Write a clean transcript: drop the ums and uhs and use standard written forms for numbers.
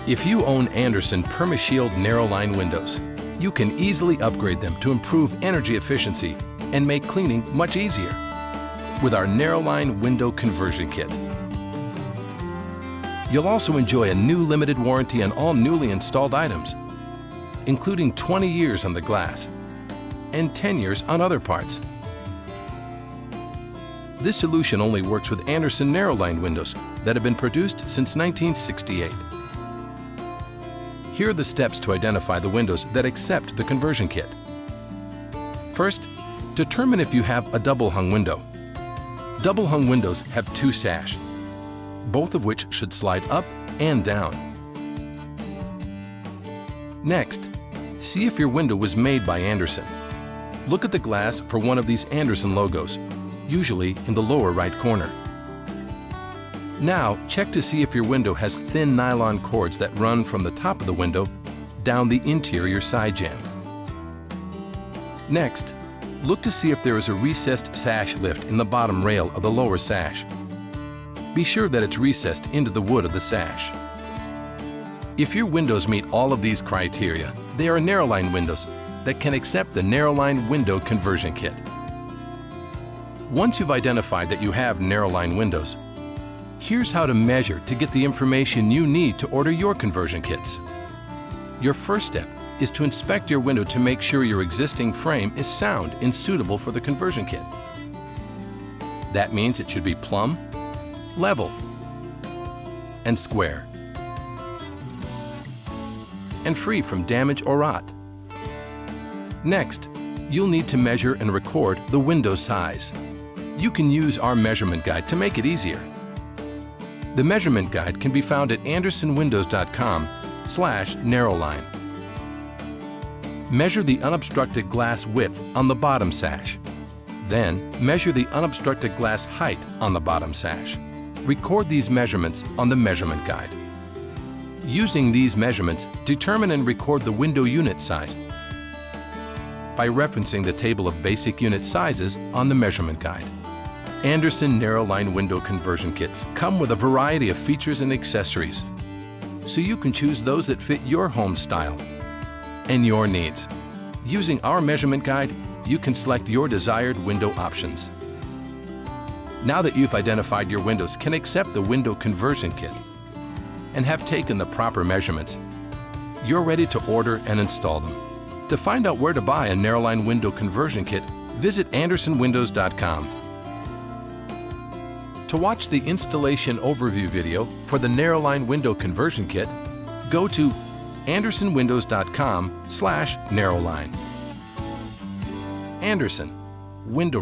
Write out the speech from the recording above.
If you own Andersen PermaShield Narroline windows, you can easily upgrade them to improve energy efficiency and make cleaning much easier with our Narroline Window Conversion Kit. You'll also enjoy a new limited warranty on all newly installed items, including 20 years on the glass and 10 years on other parts. This solution only works with Andersen Narroline windows that have been produced since 1968. Here are the steps to identify the windows that accept the conversion kit. First, determine if you have a double-hung window. Double-hung windows have two sash, both of which should slide up and down. Next, see if your window was made by Andersen. Look at the glass for one of these Andersen logos, usually in the lower right corner. Now, check to see if your window has thin nylon cords that run from the top of the window down the interior side jamb. Next, look to see if there is a recessed sash lift in the bottom rail of the lower sash. Be sure that it's recessed into the wood of the sash. If your windows meet all of these criteria, they are Narroline windows that can accept the Narroline Window Conversion Kit. Once you've identified that you have Narroline windows, here's how to measure to get the information you need to order your conversion kits. Your first step is to inspect your window to make sure your existing frame is sound and suitable for the conversion kit. That means it should be plumb, level, and square, and free from damage or rot. Next, you'll need to measure and record the window size. You can use our measurement guide to make it easier. The measurement guide can be found at andersenwindows.com/narroline. Measure the unobstructed glass width on the bottom sash. Then, measure the unobstructed glass height on the bottom sash. Record these measurements on the measurement guide. Using these measurements, determine and record the window unit size by referencing the table of basic unit sizes on the measurement guide. Andersen Narroline window conversion kits come with a variety of features and accessories, so you can choose those that fit your home style and your needs. Using our measurement guide, you can select your desired window options. Now that you've identified your windows can accept the window conversion kit and have taken the proper measurements, you're ready to order and install them. To find out where to buy a Narroline window conversion kit, visit andersenwindows.com. To watch the installation overview video for the Narroline window conversion kit, go to andersenwindows.com/narroline. Andersen Window